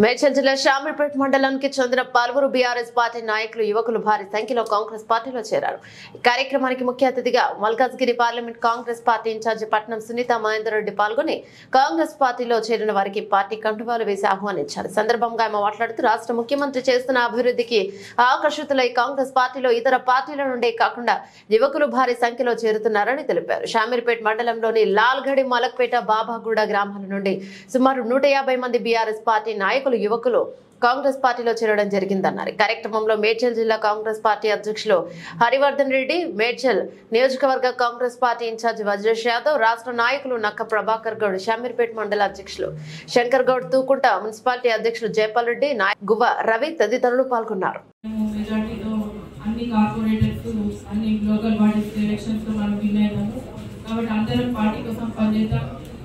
మేడ్చల్ జిల్లా షామీర్పేట్ మండలానికి చెందిన పలువురు బీఆర్ఎస్ పార్టీ నాయకులు యువకులు భారీ సంఖ్యలో కాంగ్రెస్ పార్టీలో చేరారు. ఈ కార్యక్రమానికి ముఖ్య అతిథిగా మల్కాజ్గిరి పార్లమెంట్ కాంగ్రెస్ పార్టీ ఇన్ఛార్జి పట్నం సునీత మహేందర్ రెడ్డి పాల్గొని కాంగ్రెస్ పార్టీలో చేరిన వారికి పార్టీ కండువాలు వేసి ఆహ్వానించారు. సందర్భంగా ఆమె మాట్లాడుతూ రాష్ట్ర ముఖ్యమంత్రి చేస్తున్న అభివృద్ధికి ఆకర్షితులై కాంగ్రెస్ పార్టీలో ఇతర పార్టీల నుండే కాకుండా యువకులు భారీ సంఖ్యలో చేరుతున్నారని తెలిపారు. షామీర్పేట్ మండలంలోని లాల్గడి మలక్పేట బాబాగూడ గ్రామాల నుండి సుమారు 150 మంది బీఆర్ఎస్ పార్టీ నాయకులు యువకులు కాంగ్రెస్ పార్టీలో చేరడం జరిగిందన్నారు. కార్యక్రమంలో మేడ్చల్ జిల్లా కాంగ్రెస్ పార్టీ అధ్యక్షులు హరివర్ధన్ రెడ్డి, మేడ్చల్ నియోజకవర్గ కాంగ్రెస్ పార్టీ ఇన్ఛార్జి వజ్రేష్ యాదవ్, రాష్ట్ర నాయకులు నక్క ప్రభాకర్ గౌడ్, షామీర్పేట్ మండల అధ్యక్షులు శంకర్ గౌడ్, తూకుంట మున్సిపాలిటీ అధ్యక్షులు జయపాల్ రెడ్డి, గువ్వ రవి తదితరులు పాల్గొన్నారు.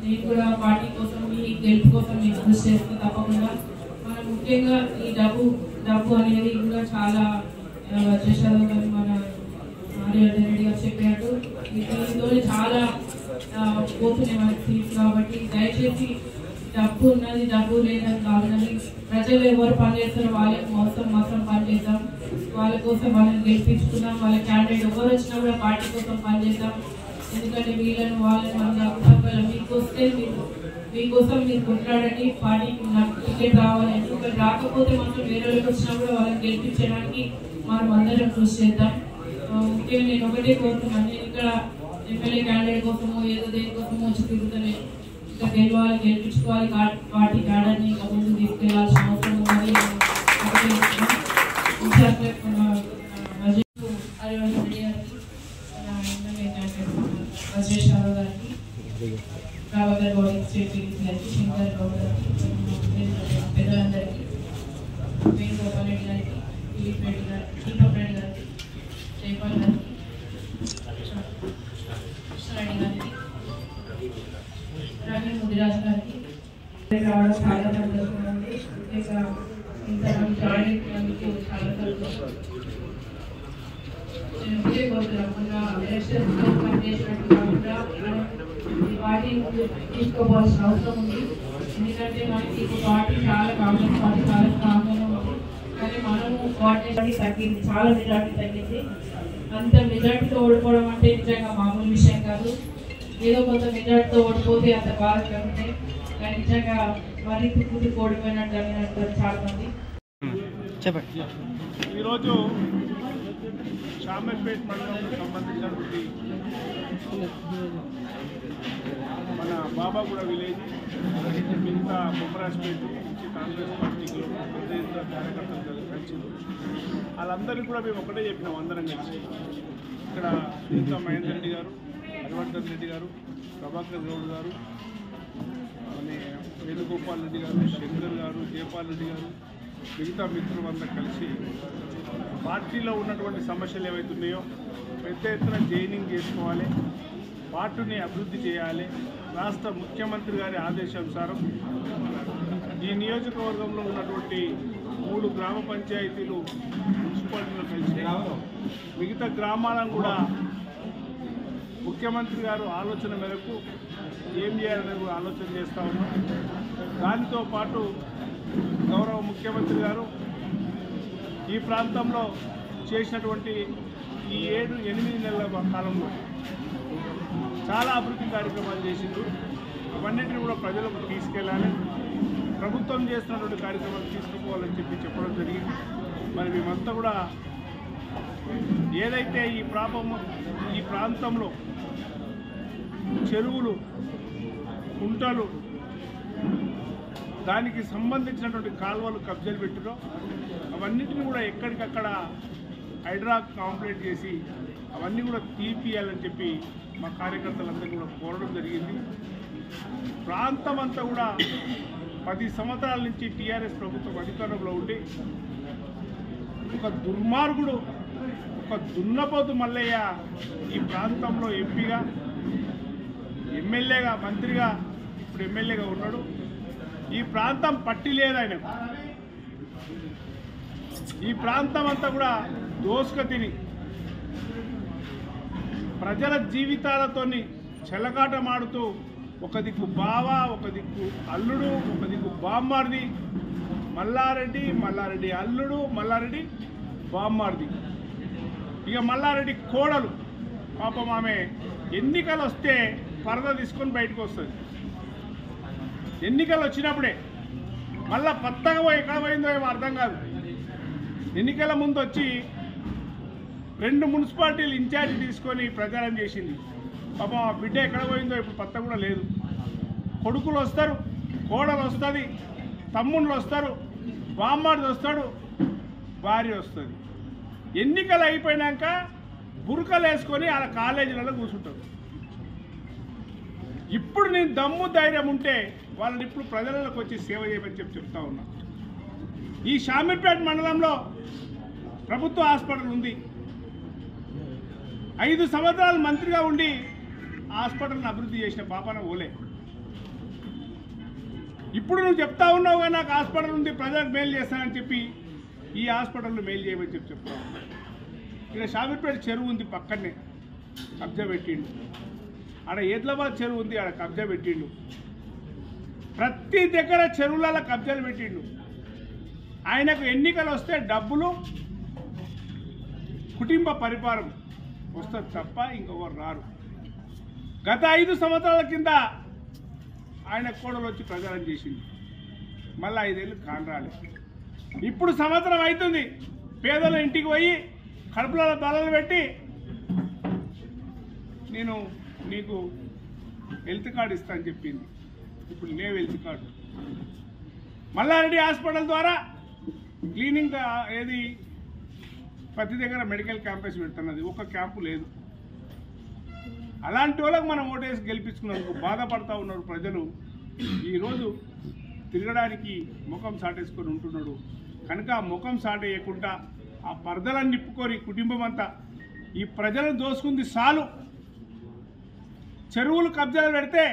నేను కూడా పార్టీ కోసం మీ గెలుపు కోసం నేను కృషి చేస్తే తప్పకుండా మనం ముఖ్యంగా ఈ డబ్బు అనేది కూడా చాలా చేశారు. మన హరివర్ధన్ రెడ్డి గారు చెప్పినట్టు దీనితో చాలా పోతున్నాయి మనకి సీట్స్. కాబట్టి దయచేసి డబ్బు ఉన్నది డబ్బు లేదని కాదని ప్రజలు ఎవరు పనిచేస్తారో వాళ్ళకి మాత్రం పనిచేద్దాం. వాళ్ళ కోసం వాళ్ళని గెలిపించుకుందాం. వాళ్ళ క్యాండిడేట్ ఎవరు వచ్చినా కూడా పార్టీ కోసం పనిచేద్దాం. ఎందుకంటే వీళ్ళని వాళ్ళని మనం మీకు వస్తే మీకోసం మీరు కొట్లాడండి, పార్టీకి నాకు టికెట్ రావాలి. ఎందుకంటే రాకపోతే మాత్రం వేరే వాళ్ళకి వచ్చినా కూడా వాళ్ళని గెలిపించడానికి మనం అందరం కృషి చేద్దాం. ముఖ్యంగా నేను ఒకటే కోరుతున్నాను, నేను ఇక్కడ ఎమ్మెల్యే క్యాండిడేట్ కోసమో ఏదో దేనికోసమో వచ్చి తిరుగుతాను. ఇంకా గెలిపించుకోవాలి, పార్టీ క్యాడర్ని ఇంకా ముందు తీసుకెళ్లాల్సిన అవసరం ఉన్నది. వజ్రేష్ యాదవ్ గారికి, ప్రభాకర్ గౌడ్ గారికి, శంకర్ గౌడ్ గారికి, పెద్దలందరికీ, వేణుగోపాల్ రెడ్డి గారికి, దిలీప్ రెడ్డి గారికి, దీపక్ రెడ్డి గారికి, జైపాల్ గారికి, కృష్ణారెడ్డి గారికి, రవి ముదిరాజు గారికి రావడం చాలా సంతోషంగా ఉంది. ఇంతమంది జాయిన్ అయినందుకు చాలా సంతోషం. నేను ఇదే కోరుతున్నాను, ఎలక్షన్ పనిచేసినట్టు కాకుండా పార్టీని తీసుకోవాల్సిన అవసరం ఉంది. ఎందుకంటే మనకి పార్టీ చాలా కాంగ్రెస్ పార్టీ చాలా స్ట్రాంగ్గానే ఉంది. కానీ మనము కోఆర్డినేషన్ తగ్గింది, చాలా మెజార్టీ తగ్గింది. అంత మెజార్టీతో ఓడిపోవడం అంటే నిజంగా మామూలు విషయం కాదు. ఏదో కొంత మెజార్టీతో ఓడిపోతే అంత బాధగా ఉంటాయి. కానీ నిజంగా మరీ పుట్టుకు ఓడిపోయినట్టు అనినట్టు చాలా మంది. చెప్పండి. ఈరోజు షామీర్పేట్ మండలానికి సంబంధించినటువంటి మన బాబాగూడ విలేజ్ మిగతా బొమ్మరాజ్పేట నుంచి కాంగ్రెస్ పార్టీకి కార్యకర్తలు కలిసింది. వాళ్ళందరికీ కూడా మేము ఒకటే చెప్పినాం, అందరం కలిసి. ఇక్కడ సునీత మహేందర్ రెడ్డి గారు, హరివర్ధన్ రెడ్డి గారు, ప్రభాకర్ గౌడ్ గారు, వేణుగోపాల్ రెడ్డి గారు, శంకర్ గారు, జయపాల్ రెడ్డి గారు, మిగతా మిత్రులందరూ కలిసి పార్టీలో ఉన్నటువంటి సమస్యలు ఏవైతున్నాయో పెద్ద ఎత్తున జైనింగ్ చేసుకోవాలి, పార్టీని అభివృద్ధి చేయాలి. రాష్ట్ర ముఖ్యమంత్రి గారి ఆదేశానుసారం ఈ నియోజకవర్గంలో ఉన్నటువంటి 3 గ్రామ పంచాయతీలు మున్సిపాలిటీలో కలిసి మిగతా గ్రామాలను కూడా ముఖ్యమంత్రి గారు ఆలోచన మేరకు ఏం చేయాలనేది ఆలోచన చేస్తూ ఉన్నాం. దానితో పాటు గౌరవ ముఖ్యమంత్రి గారు ఈ ప్రాంతంలో చేసినటువంటి ఈ 7-8 నెలల కాలంలో చాలా అభివృద్ధి కార్యక్రమాలు చేసిండ్రు. అవన్నింటినీ కూడా ప్రజలకు తీసుకెళ్ళాలి, ప్రభుత్వం చేస్తున్నటువంటి కార్యక్రమాలు తీసుకుపోవాలని చెప్పడం జరిగింది. మరి మేమంతా కూడా ఏదైతే ఈ ప్రాంతంలో చెరువులు, కుంటలు, దానికి సంబంధించినటువంటి కాలువలు కబ్జాలు పెట్టిరో అవన్నిటిని కూడా ఎక్కడికక్కడ హైడ్రా కాంప్లీట్ చేసి అవన్నీ కూడా తీపియాలని చెప్పి మా కార్యకర్తలందరికీ కూడా కోరడం జరిగింది. ప్రాంతం అంతా కూడా 10 సంవత్సరాల నుంచి టీఆర్ఎస్ ప్రభుత్వం అధికారంలో ఉండి ఒక దుర్మార్గుడు, ఒక దున్నపోతు మల్లయ్య ఈ ప్రాంతంలో ఎంపీగా, ఎమ్మెల్యేగా, మంత్రిగా, ఇప్పుడు ఎమ్మెల్యేగా ఉన్నాడు. ఈ ప్రాంతం పట్టి లేదు ఆయనకు. ఈ ప్రాంతం అంతా కూడా దోసుక తిని ప్రజల జీవితాలతోని చెలగాటమాడుతూ ఒక దిక్కు బావ, ఒక దిక్కు అల్లుడు, ఒక దిక్కు బామ్మార్ది, మల్లారెడ్డి అల్లుడు, మల్లారెడ్డి బామ్మార్ది, ఇక మల్లారెడ్డి కోడలు. పాపం ఆమె ఎన్నికలు వస్తే పరద తీసుకొని బయటకు వస్తుంది. ఎన్నికలు వచ్చినప్పుడే మళ్ళా పత్తగా పోయి ఎక్కడ పోయిందో ఏమో అర్థం కాదు. ఎన్నికల ముందు వచ్చి 2 మున్సిపాలిటీలు ఇన్ఛార్జ్ తీసుకొని ప్రచారం చేసింది. పాపం ఆ బిడ్డ ఎక్కడ పోయిందో ఇప్పుడు పత్త కూడా లేదు. కొడుకులు వస్తారు, కోడలు వస్తుంది, తమ్ముళ్ళు వస్తారు, బామ్మాడిది వస్తాడు, భార్య వస్తుంది. ఎన్నికలు అయిపోయినాక బురకలు వేసుకొని వాళ్ళ కాలేజీలలో కూర్చుంటారు. ఇప్పుడు నేను దమ్ము ధైర్యం ఉంటే వాళ్ళని ఇప్పుడు ప్రజలకు వచ్చి సేవ చేయమని చెప్తా ఉన్నా. ఈ షామీర్పేట మండలంలో ప్రభుత్వ హాస్పిటల్ ఉంది. 5 సంవత్సరాలు మంత్రిగా ఉండి హాస్పిటల్ని అభివృద్ధి చేసిన పాపన ఓలే. ఇప్పుడు నువ్వు చెప్తా ఉన్నావుగా నాకు హాస్పిటల్ ఉంది, ప్రజలకు మేలు చేస్తానని చెప్పి ఈ హాస్పిటల్ను మేలు చేయమని చెప్తా ఉన్నా. ఇక్కడ షామీర్పేట చెరువు ఉంది, పక్కనే కబ్జా పెట్టిండు. ఆడ ఏద్లాబాద్ చెరువు ఉంది, ఆడ కబ్జా పెట్టిండు. ప్రతి దగ్గర చెరువులలో కబ్జాలు పెట్టిండు. ఆయనకు ఎన్నికలు వస్తే డబ్బులు, కుటుంబ పరిపాలన వస్తుంది తప్ప ఇంకొకరు రారు. గత 5 సంవత్సరాల కింద ఆయన కోడలు వచ్చి ప్రచారం చేసింది. మళ్ళీ 5 ఏళ్ళు కానరాలి. ఇప్పుడు సంవత్సరం అవుతుంది. పేదల ఇంటికి పోయి కడుపులలో బలలు పెట్టి నేను నీకు హెల్త్ కార్డు ఇస్తానని చెప్పింది. ఇప్పుడు లేవు హెల్త్ కార్డు. మల్లారెడ్డి హాస్పిటల్ ద్వారా క్లీనింగ్ ఏది ప్రతి దగ్గర మెడికల్ క్యాంపస్ పెడుతున్నది, ఒక క్యాంపు లేదు. అలాంటి వాళ్ళకు మనం ఓటేసి గెలిపించుకున్నందుకు బాధపడతా ఉన్నారు ప్రజలు. ఈరోజు తిరగడానికి ముఖం సాటేసుకొని ఉంటున్నాడు కనుక ముఖం సాటేయకుండా ఆ పరదలను నిప్పుకొని కుటుంబం అంతా ఈ ప్రజలను దోసుకుంది చాలు. చెరువులు కబ్జాలు పెడితే